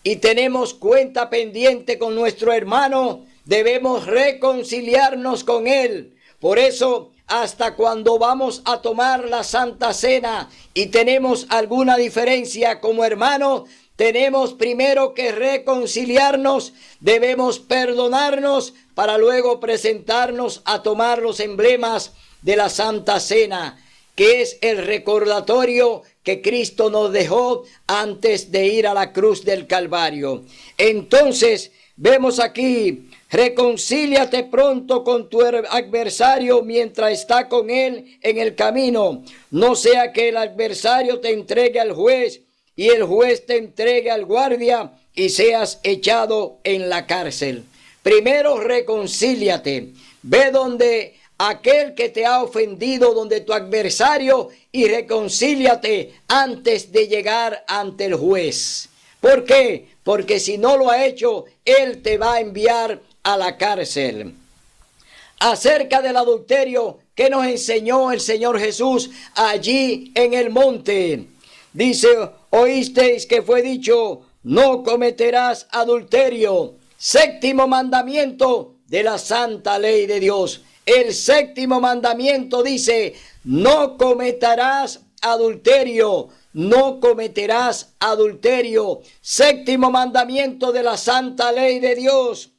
y tenemos cuenta pendiente con nuestro hermano, debemos reconciliarnos con él. Por eso, hasta cuando vamos a tomar la Santa Cena y tenemos alguna diferencia como hermano, tenemos primero que reconciliarnos, debemos perdonarnos para luego presentarnos a tomar los emblemas de la Santa Cena, que es el recordatorio que Cristo nos dejó antes de ir a la cruz del Calvario. Entonces, vemos aquí: reconcíliate pronto con tu adversario mientras está con él en el camino, no sea que el adversario te entregue al juez y el juez te entregue al guardia y seas echado en la cárcel. Primero reconcíliate, ve donde aquel que te ha ofendido, donde tu adversario, y reconcíliate antes de llegar ante el juez. ¿Por qué? Porque si no lo ha hecho, él te va a enviar a la cárcel. Acerca del adulterio, ¿qué nos enseñó el Señor Jesús allí en el monte? Dice: oísteis que fue dicho, no cometerás adulterio. Séptimo mandamiento de la santa ley de Dios. El séptimo mandamiento dice: no cometerás adulterio. No cometerás adulterio. Séptimo mandamiento de la santa ley de Dios.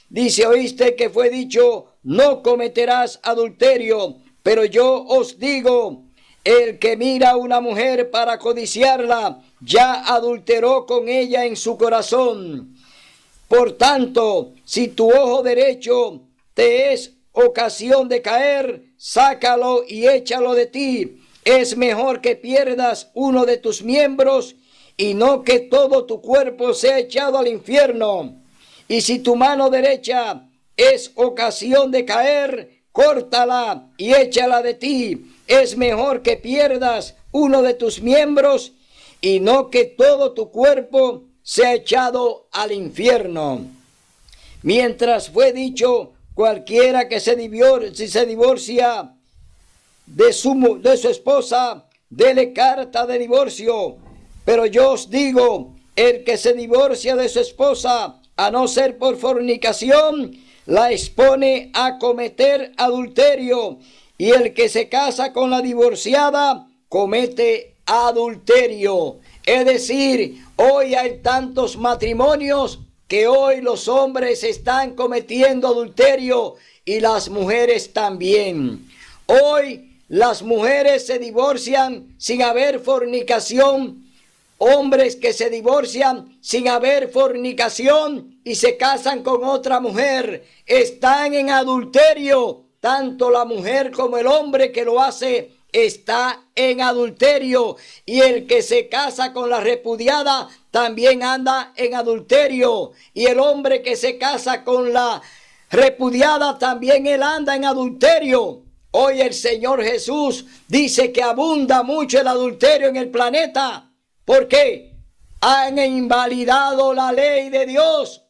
Dice: oíste que fue dicho, no cometerás adulterio. Pero yo os digo, el que mira a una mujer para codiciarla, ya adulteró con ella en su corazón. Por tanto, si tu ojo derecho te es ocasión de caer, sácalo y échalo de ti. Es mejor que pierdas uno de tus miembros y no que todo tu cuerpo sea echado al infierno. Y si tu mano derecha es ocasión de caer, córtala y échala de ti. Es mejor que pierdas uno de tus miembros y no que todo tu cuerpo sea echado al infierno. Mientras fue dicho, cualquiera que se divorcia de su esposa, dele carta de divorcio. Pero yo os digo, el que se divorcia de su esposa, a no ser por fornicación, la expone a cometer adulterio. Y el que se casa con la divorciada, comete adulterio. Es decir, hoy hay tantos matrimonios que hoy los hombres están cometiendo adulterio y las mujeres también. Hoy las mujeres se divorcian sin haber fornicación, hombres que se divorcian sin haber fornicación y se casan con otra mujer, están en adulterio. Tanto la mujer como el hombre que lo hace está en adulterio, y el que se casa con la repudiada también anda en adulterio, y el hombre que se casa con la repudiada también él anda en adulterio. Hoy el Señor Jesús dice que abunda mucho el adulterio en el planeta. ¿Por qué? Han invalidado la ley de Dios,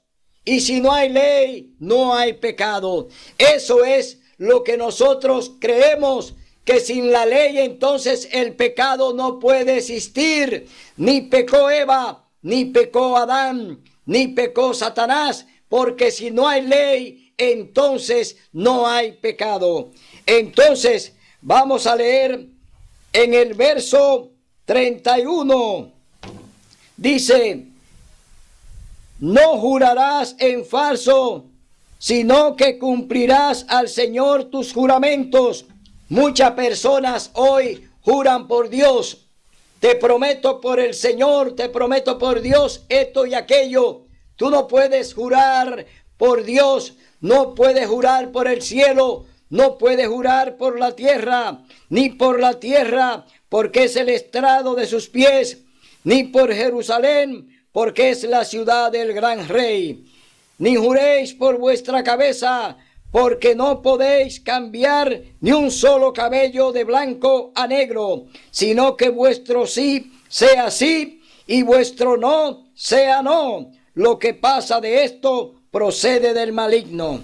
y si no hay ley, no hay pecado. Eso es lo que nosotros creemos, que sin la ley entonces el pecado no puede existir. Ni pecó Eva, ni pecó Adán, ni pecó Satanás, porque si no hay ley, entonces no hay pecado. Entonces vamos a leer en el verso 31. Dice: no jurarás en falso, sino que cumplirás al Señor tus juramentos. Muchas personas hoy juran por Dios. Te prometo por el Señor, te prometo por Dios esto y aquello. Tú no puedes jurar por Dios, no puedes jurar por el cielo, no puede jurar por la tierra, ni por la tierra, porque es el estrado de sus pies, ni por Jerusalén, porque es la ciudad del gran rey. Ni juréis por vuestra cabeza, porque no podéis cambiar ni un solo cabello de blanco a negro, sino que vuestro sí sea sí y vuestro no sea no. Lo que pasa de esto procede del maligno.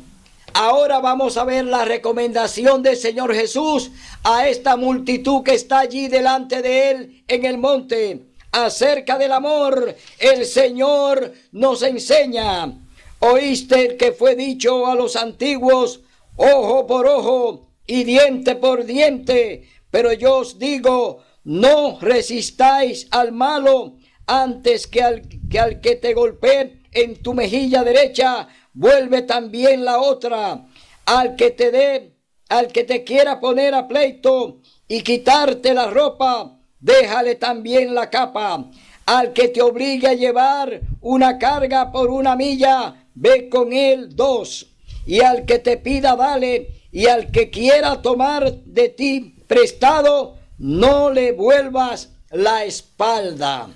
Ahora vamos a ver la recomendación del Señor Jesús a esta multitud que está allí delante de él en el monte. Acerca del amor, el Señor nos enseña. Oíste que fue dicho a los antiguos, ojo por ojo y diente por diente. Pero yo os digo, no resistáis al malo, antes que al que te golpee en tu mejilla derecha, vuelve también la otra. Al que te quiera poner a pleito y quitarte la ropa, déjale también la capa. Al que te obligue a llevar una carga por una milla, ve con él 2. Y al que te pida, dale. Y al que quiera tomar de ti prestado, no le vuelvas la espalda.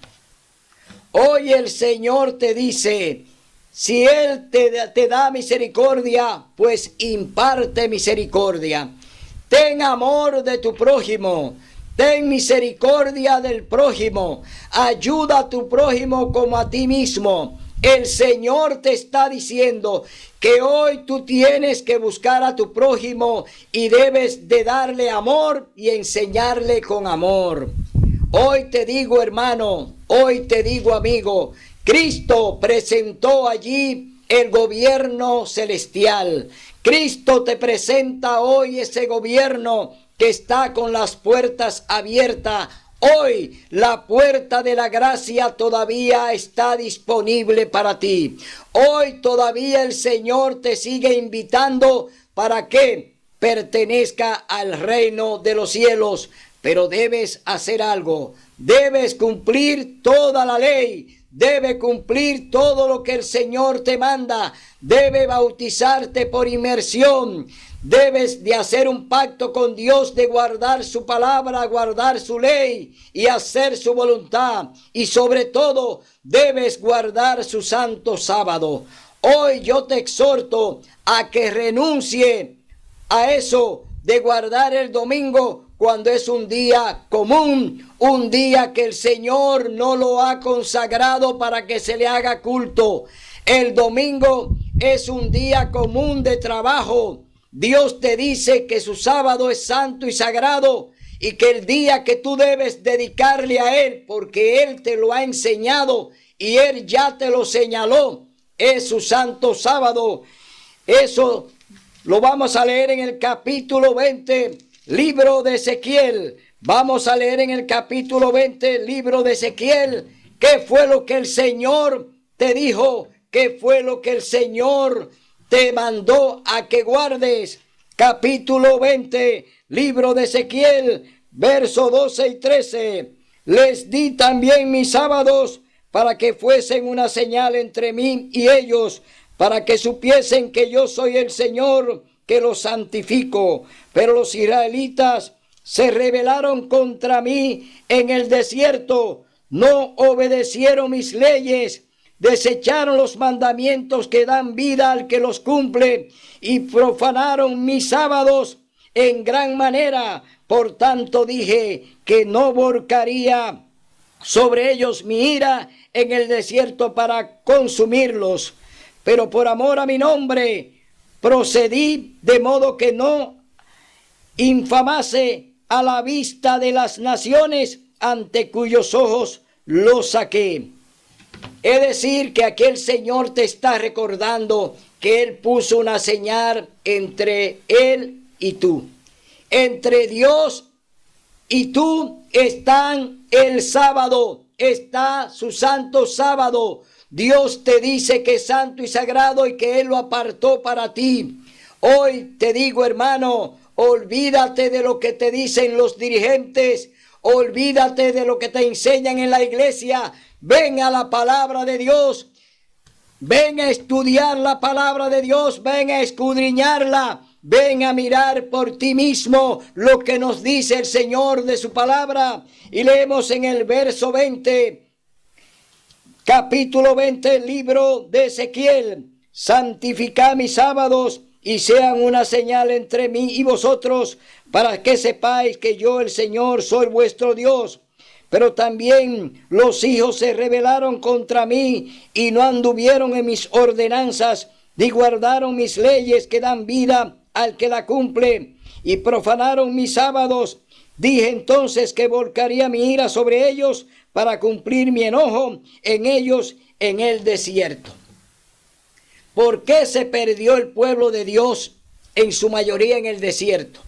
Hoy el Señor te dice, si Él te da misericordia, pues imparte misericordia. Ten amor de tu prójimo. Ten misericordia del prójimo. Ayuda a tu prójimo como a ti mismo. El Señor te está diciendo que hoy tú tienes que buscar a tu prójimo y debes de darle amor y enseñarle con amor. Hoy te digo, hermano, hoy te digo, amigo, Cristo presentó allí el gobierno celestial. Cristo te presenta hoy ese gobierno que está con las puertas abiertas. Hoy la puerta de la gracia todavía está disponible para ti. Hoy todavía el Señor te sigue invitando para que pertenezca al reino de los cielos. Pero debes hacer algo. Debes cumplir toda la ley. Debes cumplir todo lo que el Señor te manda. Debes bautizarte por inmersión. Debes de hacer un pacto con Dios de guardar su palabra, guardar su ley y hacer su voluntad. Y sobre todo, debes guardar su santo sábado. Hoy yo te exhorto a que renuncie a eso de guardar el domingo cuando es un día común, un día que el Señor no lo ha consagrado para que se le haga culto. El domingo es un día común de trabajo. Dios te dice que su sábado es santo y sagrado y que el día que tú debes dedicarle a Él, porque Él te lo ha enseñado y Él ya te lo señaló, es su santo sábado. Eso lo vamos a leer en el capítulo 20, libro de Ezequiel. Vamos a leer en el capítulo 20, libro de Ezequiel, qué fue lo que el Señor te dijo, qué fue lo que el Señor te mandó a que guardes. Capítulo 20, libro de Ezequiel, verso 12 y 13. Les di también mis sábados para que fuesen una señal entre mí y ellos, para que supiesen que yo soy el Señor que los santifico. Pero los israelitas se rebelaron contra mí en el desierto, no obedecieron mis leyes, desecharon los mandamientos que dan vida al que los cumple y profanaron mis sábados en gran manera. Por tanto dije que no volcaría sobre ellos mi ira en el desierto para consumirlos. Pero por amor a mi nombre procedí de modo que no infamase a la vista de las naciones ante cuyos ojos los saqué. Es decir, que aquí el Señor te está recordando que Él puso una señal entre Él y tú. Entre Dios y tú están el sábado, está su santo sábado. Dios te dice que es santo y sagrado y que Él lo apartó para ti. Hoy te digo, hermano, olvídate de lo que te dicen los dirigentes, olvídate de lo que te enseñan en la iglesia. Ven a la palabra de Dios, ven a estudiar la palabra de Dios, ven a escudriñarla, ven a mirar por ti mismo lo que nos dice el Señor de su palabra. Y leemos en el verso 20, capítulo 20, libro de Ezequiel: santificad mis sábados y sean una señal entre mí y vosotros, para que sepáis que yo, el Señor, soy vuestro Dios. Pero también los hijos se rebelaron contra mí y no anduvieron en mis ordenanzas, ni guardaron mis leyes que dan vida al que la cumple, y profanaron mis sábados. Dije entonces que volcaría mi ira sobre ellos para cumplir mi enojo en ellos en el desierto. ¿Por qué se perdió el pueblo de Dios en su mayoría en el desierto?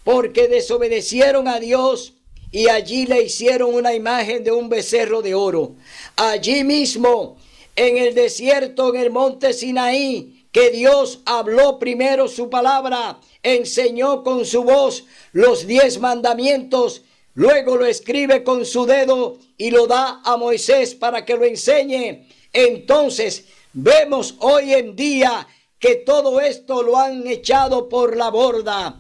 Porque desobedecieron a Dios y allí le hicieron una imagen de un becerro de oro. Allí mismo, en el desierto, en el monte Sinaí, que Dios habló primero su palabra, enseñó con su voz los 10 mandamientos, luego lo escribe con su dedo y lo da a Moisés para que lo enseñe. Entonces, vemos hoy en día que todo esto lo han echado por la borda.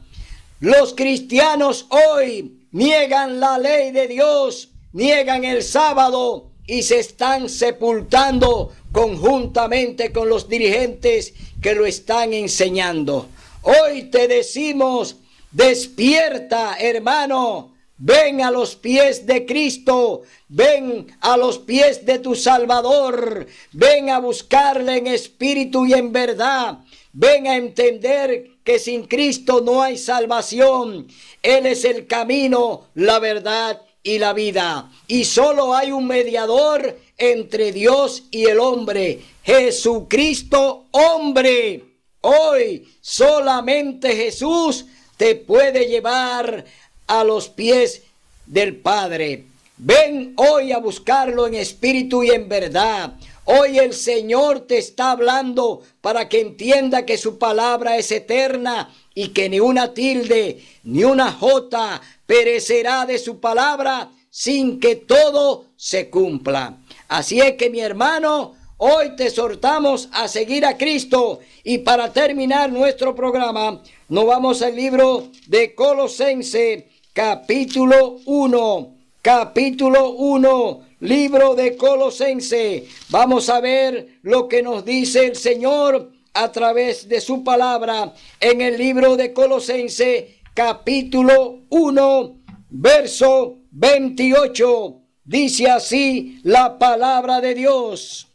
Los cristianos hoy niegan la ley de Dios, niegan el sábado y se están sepultando conjuntamente con los dirigentes que lo están enseñando. Hoy te decimos: despierta, hermano, ven a los pies de Cristo, ven a los pies de tu Salvador, ven a buscarle en espíritu y en verdad, ven a entender que sin Cristo no hay salvación. Él es el camino, la verdad y la vida. Y solo hay un mediador entre Dios y el hombre: Jesucristo hombre. Hoy solamente Jesús te puede llevar a los pies del Padre. Ven hoy a buscarlo en espíritu y en verdad. Hoy el Señor te está hablando para que entienda que su palabra es eterna y que ni una tilde ni una jota perecerá de su palabra sin que todo se cumpla. Así es que, mi hermano, hoy te exhortamos a seguir a Cristo. Y para terminar nuestro programa, nos vamos al libro de Colosenses, capítulo 1. Capítulo 1, libro de Colosenses. Vamos a ver lo que nos dice el Señor a través de su palabra en el libro de Colosenses, capítulo 1, verso 28. Dice así la palabra de Dios: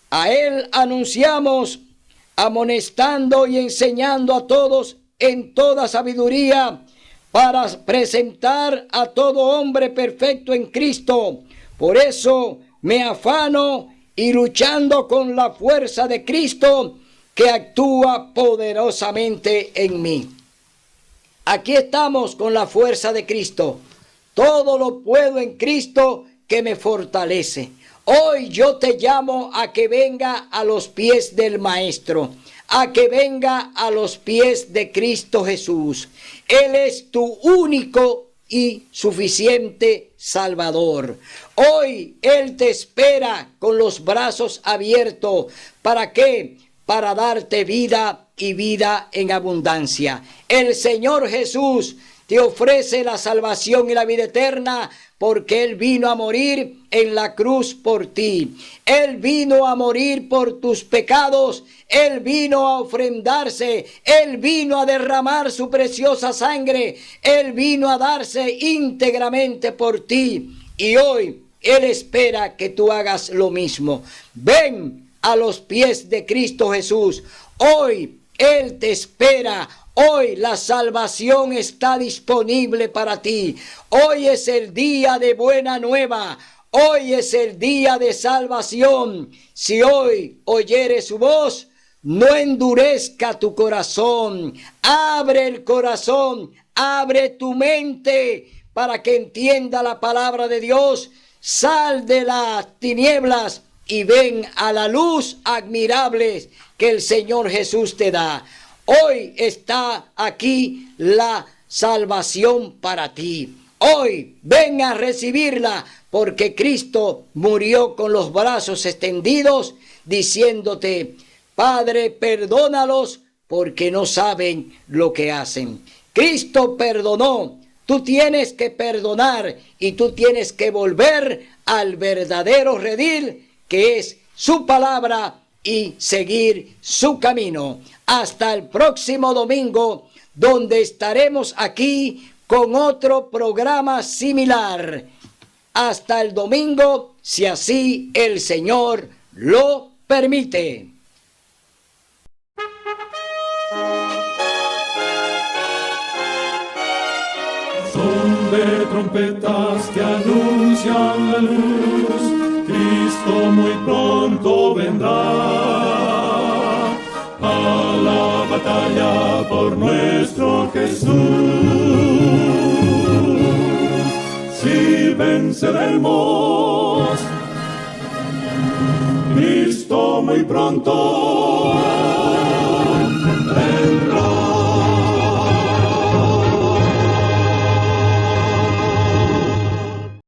a Él anunciamos, amonestando y enseñando a todos en toda sabiduría, para presentar a todo hombre perfecto en Cristo. Por eso me afano y luchando con la fuerza de Cristo que actúa poderosamente en mí. Aquí estamos con la fuerza de Cristo. Todo lo puedo en Cristo que me fortalece. Hoy yo te llamo a que venga a los pies del Maestro, a que venga a los pies de Cristo Jesús. Él es tu único y suficiente Salvador. Hoy Él te espera con los brazos abiertos. ¿Para qué? Para darte vida y vida en abundancia. El Señor Jesús te ofrece la salvación y la vida eterna, porque Él vino a morir en la cruz por ti. Él vino a morir por tus pecados. Él vino a ofrendarse. Él vino a derramar su preciosa sangre. Él vino a darse íntegramente por ti. Y hoy Él espera que tú hagas lo mismo. Ven a los pies de Cristo Jesús. Hoy Él te espera. Hoy la salvación está disponible para ti. Hoy es el día de buena nueva. Hoy es el día de salvación. Si hoy oyeres su voz, no endurezca tu corazón. Abre el corazón, abre tu mente para que entienda la palabra de Dios. Sal de las tinieblas y ven a la luz admirable que el Señor Jesús te da. Hoy está aquí la salvación para ti. Hoy ven a recibirla, porque Cristo murió con los brazos extendidos, diciéndote: Padre, perdónalos, porque no saben lo que hacen. Cristo perdonó, tú tienes que perdonar y tú tienes que volver al verdadero redil que es su palabra y seguir su camino. Hasta el próximo domingo, donde estaremos aquí con otro programa similar. Hasta el domingo, si así el Señor lo permite. Son de trompetas que anuncian la luz, Cristo muy pronto vendrá a la batalla por nuestro Jesús. Si venceremos, Cristo muy pronto vendrá.